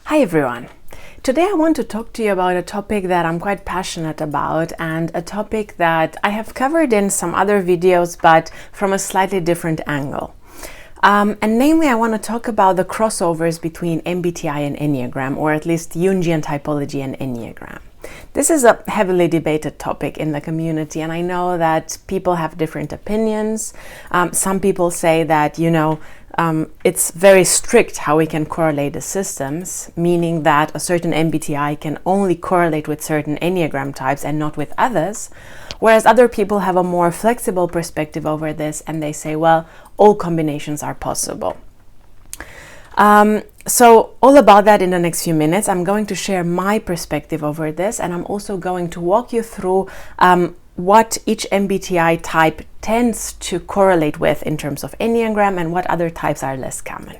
Hi everyone! Today I want to talk to you about a topic that I'm quite passionate about, and a topic that I have covered in some other videos but from a slightly different angle. And namely, I want to talk about the crossovers between MBTI and Enneagram, or at least Jungian typology and Enneagram. This is a heavily debated topic in the community, and I know that people have different opinions. Some people say that, it's very strict how we can correlate the systems, meaning that a certain MBTI can only correlate with certain Enneagram types and not with others. Whereas other people have a more flexible perspective over this, and they say, well, all combinations are possible. So all about that in the next few minutes. I'm going to share my perspective over this, and I'm also going to walk you through what each MBTI type tends to correlate with in terms of Enneagram and what other types are less common.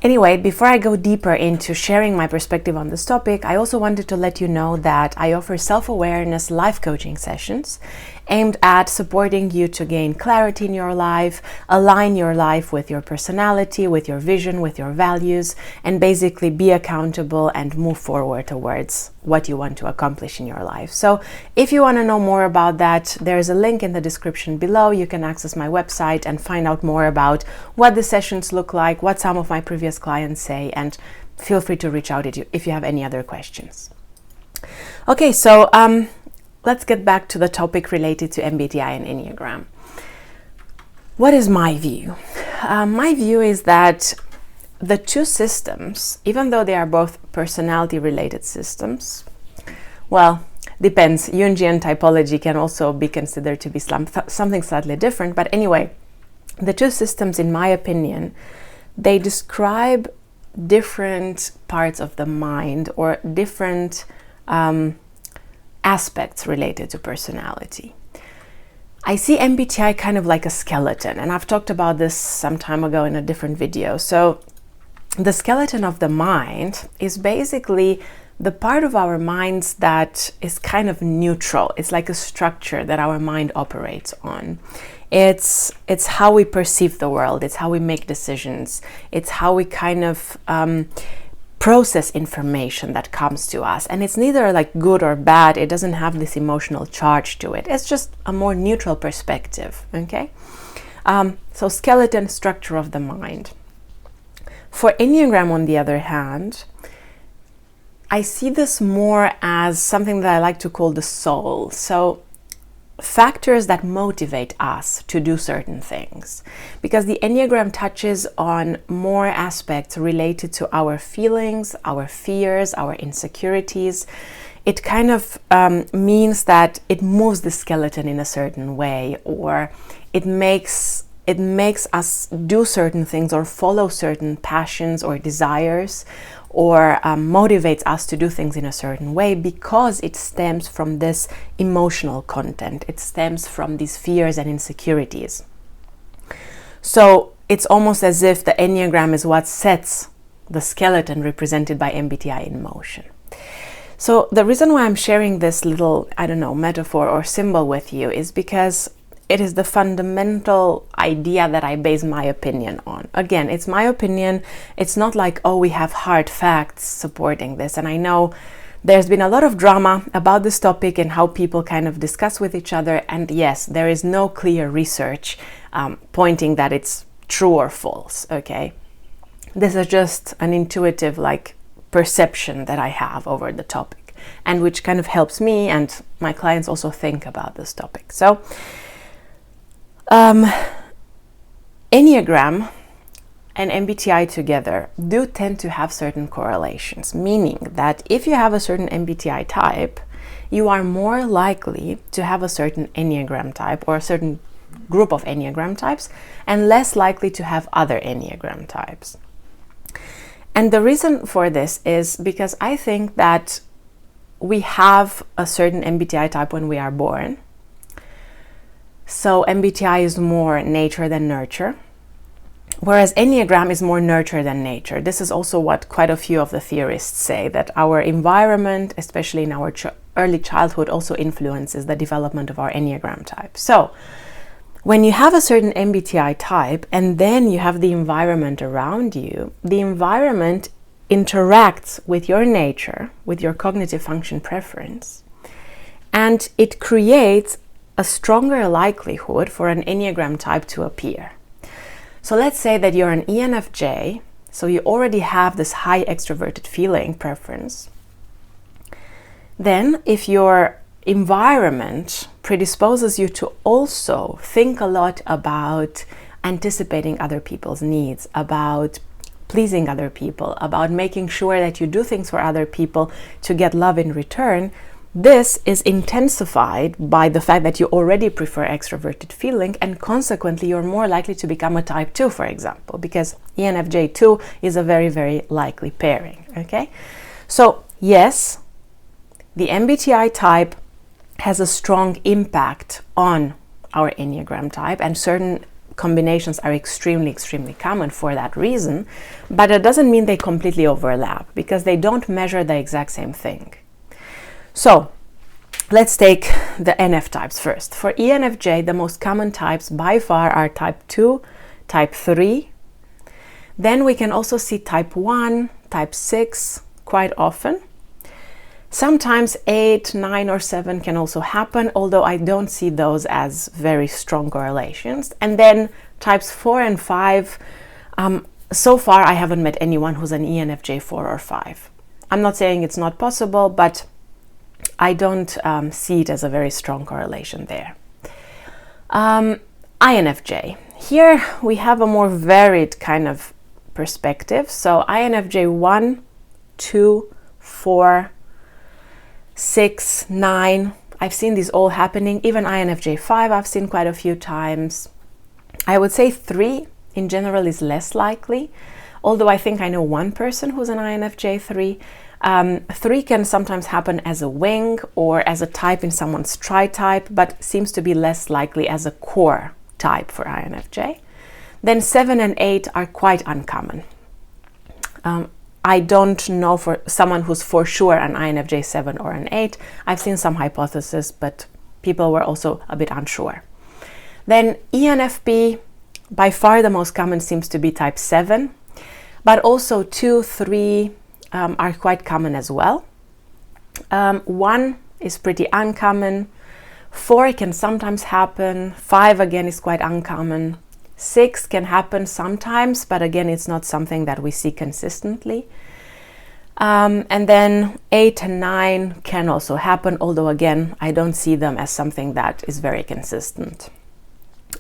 Anyway, before I go deeper into sharing my perspective on this topic, I also wanted to let you know that I offer self-awareness life coaching sessions aimed at supporting you to gain clarity in your life, align your life with your personality, with your vision, with your values, and basically be accountable and move forward towards what you want to accomplish in your life. So if you want to know more about that, there's a link in the description below. You can access my website and find out more about what the sessions look like, what some of my previous clients say, and feel free to reach out if you have any other questions. Okay, so let's get back to the topic related to MBTI and Enneagram. What is my view? My view is that the two systems, even though they are both personality-related systems, well, depends. Jungian typology can also be considered to be something slightly different. But anyway, the two systems, in my opinion, they describe different parts of the mind or different aspects related to personality. I see MBTI kind of like a skeleton, and I've talked about this some time ago in a different video. So the skeleton of the mind is basically the part of our minds that is kind of neutral. It's like a structure that our mind operates on. It's how we perceive the world. It's how we make decisions. It's how we kind of process information that comes to us, and it's neither like good or bad. It doesn't have this emotional charge to it. It's just a more neutral perspective. Okay, so skeleton, structure of the mind. For Enneagram, on the other hand, I see this more as something that I like to call the soul. So factors that motivate us to do certain things, because the Enneagram touches on more aspects related to our feelings, our fears, our insecurities. It kind of means that it moves the skeleton in a certain way, or it makes us do certain things or follow certain passions or desires, or motivates us to do things in a certain way, because it stems from this emotional content. It stems from these fears and insecurities. So it's almost as if the Enneagram is what sets the skeleton represented by MBTI in motion. So the reason why I'm sharing this little, metaphor or symbol with you is because it is the fundamental idea that I base my opinion on. Again, it's my opinion. It's not like, oh, we have hard facts supporting this. And I know there's been a lot of drama about this topic and how people kind of discuss with each other. And yes, there is no clear research pointing that it's true or false, okay? This is just an intuitive perception that I have over the topic, and which kind of helps me and my clients also think about this topic. So Enneagram and MBTI together do tend to have certain correlations, meaning that if you have a certain MBTI type, you are more likely to have a certain Enneagram type or a certain group of Enneagram types, and less likely to have other Enneagram types. And the reason for this is because I think that we have a certain MBTI type when we are born. So MBTI is more nature than nurture, whereas Enneagram is more nurture than nature. This is also what quite a few of the theorists say, that our environment, especially in our early childhood, also influences the development of our Enneagram type. So when you have a certain MBTI type and then you have the environment around you, the environment interacts with your nature, with your cognitive function preference, and it creates a stronger likelihood for an Enneagram type to appear. So let's say that you're an ENFJ, so you already have this high extroverted feeling preference. Then if your environment predisposes you to also think a lot about anticipating other people's needs, about pleasing other people, about making sure that you do things for other people to get love in return, this is intensified by the fact that you already prefer extroverted feeling, and consequently you're more likely to become a type 2, for example, because ENFJ2 is a very, very likely pairing, okay? So yes, the MBTI type has a strong impact on our Enneagram type, and certain combinations are extremely, extremely common for that reason, but it doesn't mean they completely overlap, because they don't measure the exact same thing. So let's take the NF types first. For ENFJ, the most common types by far are type 2, type 3. Then we can also see type 1, type 6 quite often. Sometimes 8, 9, or 7 can also happen, although I don't see those as very strong correlations. And then types 4 and 5, so far I haven't met anyone who's an ENFJ 4 or 5. I'm not saying it's not possible, but I don't see it as a very strong correlation there. INFJ. Here we have a more varied kind of perspective. So INFJ 1, 2, 4, 6, 9. I've seen these all happening. Even INFJ 5 I've seen quite a few times. I would say 3 in general is less likely, although I think I know one person who's an INFJ 3. 3 can sometimes happen as a wing or as a type in someone's tri-type, but seems to be less likely as a core type for INFJ. Then 7 and 8 are quite uncommon. I don't know for someone who's for sure an INFJ 7 or an 8. I've seen some hypotheses, but people were also a bit unsure. Then ENFP, by far the most common seems to be type 7, but also 2, 3, are quite common as well. 1 is pretty uncommon. 4 can sometimes happen. 5 again is quite uncommon. 6 can happen sometimes, but again it's not something that we see consistently. And then 8 and 9 can also happen, although again I don't see them as something that is very consistent.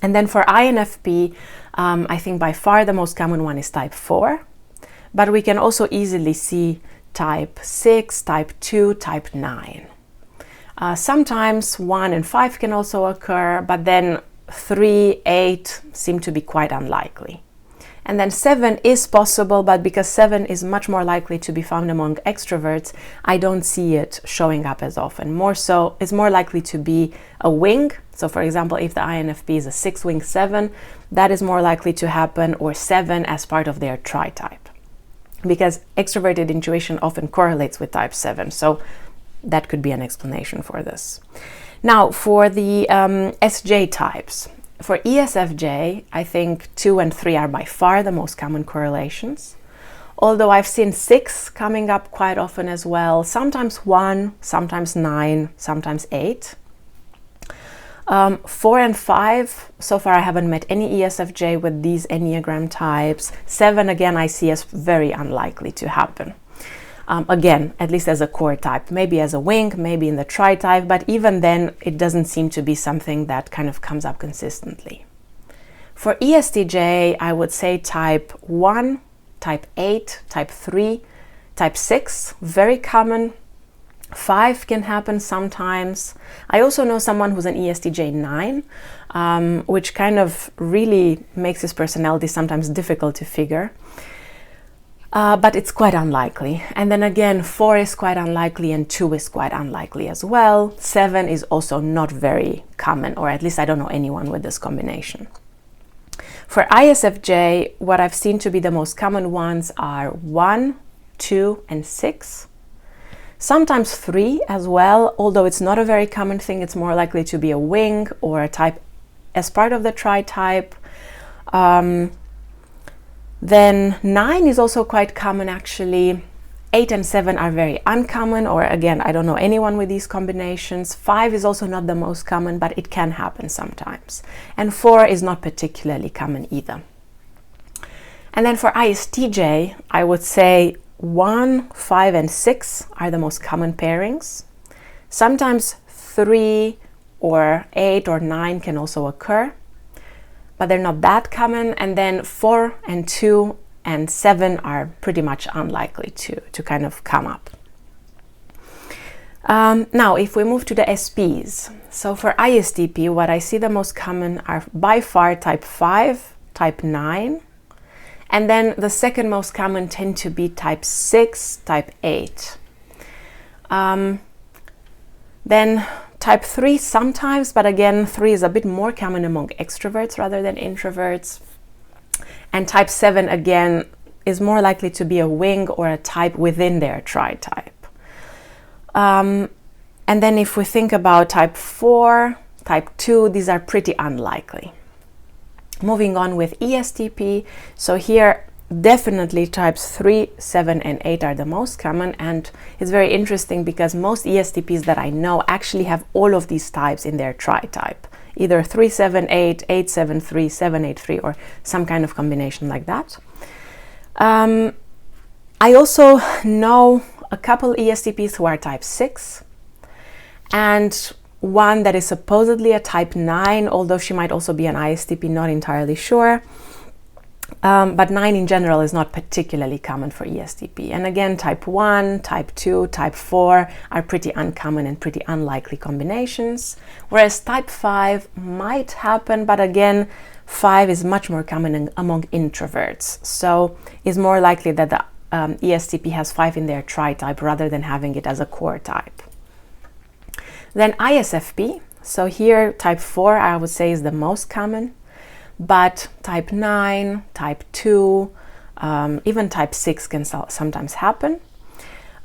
And then for INFP, I think by far the most common one is type 4. But we can also easily see type 6, type 2, type 9. Sometimes 1 and 5 can also occur, but then 3, 8 seem to be quite unlikely. And then 7 is possible, but because 7 is much more likely to be found among extroverts, I don't see it showing up as often. More so, it's more likely to be a wing. So for example, if the INFP is a 6-wing 7, that is more likely to happen, or 7 as part of their tri-type. Because extroverted intuition often correlates with type 7, so that could be an explanation for this. Now, for the SJ types, for ESFJ, I think 2 and 3 are by far the most common correlations, although I've seen 6 coming up quite often as well, sometimes 1, sometimes 9, sometimes 8. 4 and 5, so far I haven't met any ESFJ with these Enneagram types. 7 again I see as very unlikely to happen. Again, at least as a core type, maybe as a wing, maybe in the tri-type, but even then it doesn't seem to be something that kind of comes up consistently. For ESTJ, I would say type 1, type 8, type 3, type 6, very common. 5 can happen sometimes. I also know someone who's an ESTJ 9, which kind of really makes his personality sometimes difficult to figure. But it's quite unlikely. And then again, 4 is quite unlikely and 2 is quite unlikely as well. 7 is also not very common, or at least I don't know anyone with this combination. For ISFJ, what I've seen to be the most common ones are 1, 2, and 6. Sometimes 3 as well, although it's not a very common thing. It's more likely to be a wing or a type as part of the tri-type. Then 9 is also quite common actually. 8 and 7 are very uncommon, or again, I don't know anyone with these combinations. 5 is also not the most common, but it can happen sometimes. And 4 is not particularly common either. And then for ISTJ, I would say 1, 5, and 6 are the most common pairings. Sometimes 3 or 8 or 9 can also occur, but they're not that common. And then 4 and 2 and 7 are pretty much unlikely to kind of come up. Now, if we move to the SPs, so for ISTP, what I see the most common are by far type 5, type 9, and then the second most common tend to be type 6, type 8. Then type 3 sometimes, but again, 3 is a bit more common among extroverts rather than introverts. And type 7, again, is more likely to be a wing or a type within their tri-type. And then if we think about type 4, type 2, these are pretty unlikely. Moving on with ESTP, so here definitely types 3, 7, and 8 are the most common, and it's very interesting because most ESTPs that I know actually have all of these types in their tri-type. Either 3, 7, 8, 8, 7, 3, 7, 8, 3, or some kind of combination like that. I also know a couple ESTPs who are type 6, and one that is supposedly a type 9, although she might also be an ISTP, not entirely sure. But 9 in general is not particularly common for ESTP. And again, type 1, type 2, type 4 are pretty uncommon and pretty unlikely combinations, whereas type 5 might happen, but again, 5 is much more common among introverts. So it's more likely that the ESTP has 5 in their tri-type rather than having it as a core type. Then ISFP, so here type 4 I would say is the most common, but type 9, type 2, even type 6 can sometimes happen.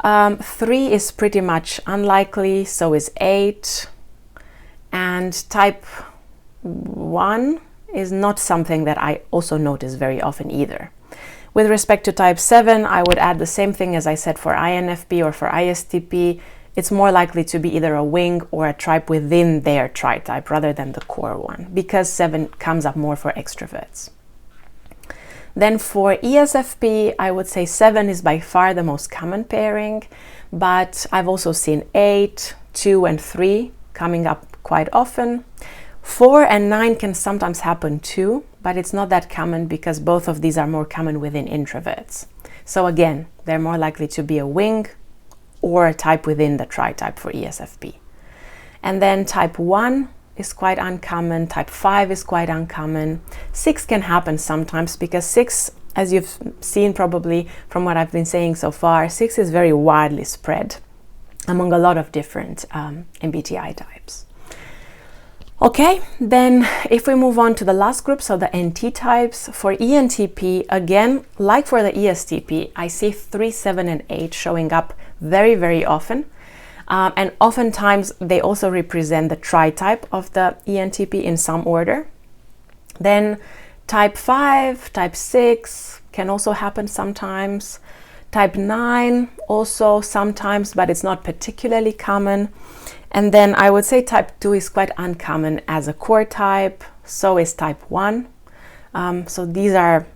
3 is pretty much unlikely, so is 8, and type 1 is not something that I also notice very often either. With respect to type 7, I would add the same thing as I said for INFP or for ISTP. It's more likely to be either a wing or a tribe within their tri-type rather than the core one, because 7 comes up more for extroverts. Then for ESFP, I would say 7 is by far the most common pairing, but I've also seen 8, 2, and 3 coming up quite often. 4 and 9 can sometimes happen too, but it's not that common because both of these are more common within introverts. So again, they're more likely to be a wing or a type within the tri-type for ESFP. And then type 1 is quite uncommon, type 5 is quite uncommon. 6 can happen sometimes because 6, as you've seen probably from what I've been saying so far, 6 is very widely spread among a lot of different MBTI types. Okay, then if we move on to the last group, so the NT types, for ENTP, again, like for the ESTP, I see 3, 7, and 8 showing up very, very often. And oftentimes they also represent the tri-type of the ENTP in some order. Then type 5, type 6 can also happen sometimes. Type 9 also sometimes, but it's not particularly common. And then I would say type 2 is quite uncommon as a core type, so is type 1. So these are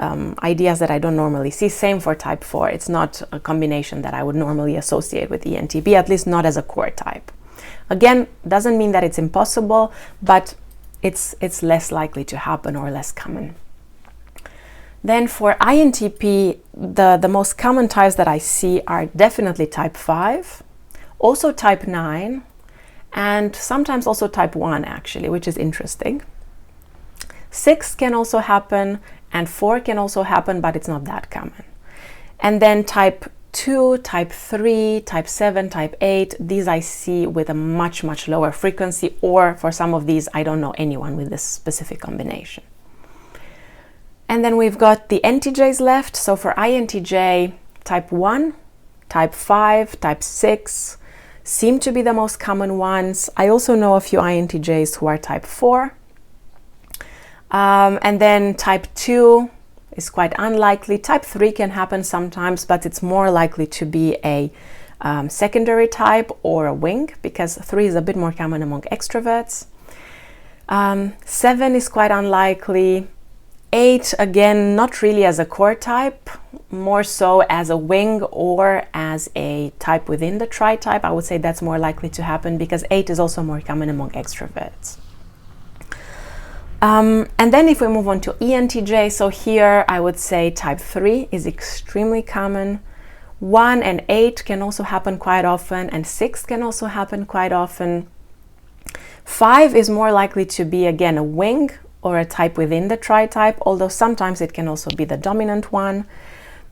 ideas that I don't normally see. Same for type 4. It's not a combination that I would normally associate with ENTP, at least not as a core type. Again, doesn't mean that it's impossible, but it's less likely to happen or less common. Then for INTP, the most common types that I see are definitely type 5, also type 9, and sometimes also type 1 actually, which is interesting. 6 can also happen, and 4 can also happen, but it's not that common. And then type 2, type 3, type 7, type 8, these I see with a much, much lower frequency, or for some of these, I don't know anyone with this specific combination. And then we've got the NTJs left. So for INTJ, type 1, type 5, type 6 seem to be the most common ones. I also know a few INTJs who are type 4. And then type 2 is quite unlikely. Type 3 can happen sometimes, but it's more likely to be a secondary type or a wing, because 3 is a bit more common among extroverts. 7 is quite unlikely. 8, again, not really as a core type, more so as a wing or as a type within the tri-type. I would say that's more likely to happen because 8 is also more common among extroverts. And then if we move on to ENTJ, so here I would say type 3 is extremely common. 1 and 8 can also happen quite often, and 6 can also happen quite often. 5 is more likely to be, again, a wing or a type within the tri-type, although sometimes it can also be the dominant one.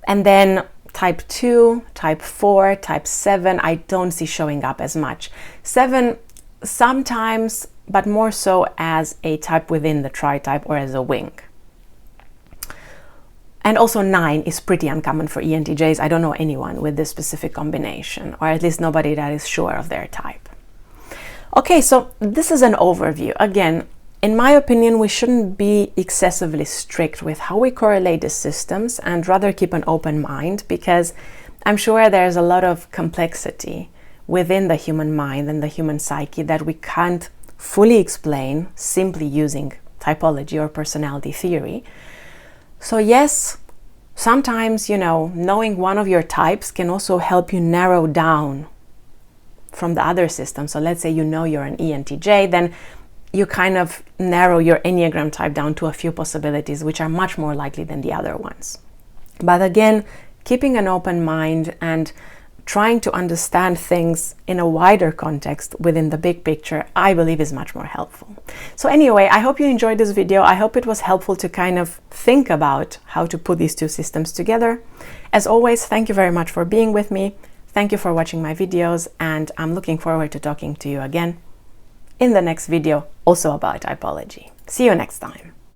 And then type 2, type 4, type 7, I don't see showing up as much. 7 sometimes, but more so as a type within the tri-type or as a wing. And also 9 is pretty uncommon for ENTJs. I don't know anyone with this specific combination, or at least nobody that is sure of their type. Okay, so this is an overview. Again, in my opinion, we shouldn't be excessively strict with how we correlate the systems and rather keep an open mind, because I'm sure there's a lot of complexity within the human mind and the human psyche that we can't fully explain simply using typology or personality theory. So yes, sometimes, knowing one of your types can also help you narrow down from the other system. So let's say you're an ENTJ, then you kind of narrow your Enneagram type down to a few possibilities, which are much more likely than the other ones. But again, keeping an open mind and trying to understand things in a wider context within the big picture, I believe is much more helpful. So anyway, I hope you enjoyed this video. I hope it was helpful to kind of think about how to put these two systems together. As always, thank you very much for being with me. Thank you for watching my videos, and I'm looking forward to talking to you again in the next video, also about typology. See you next time.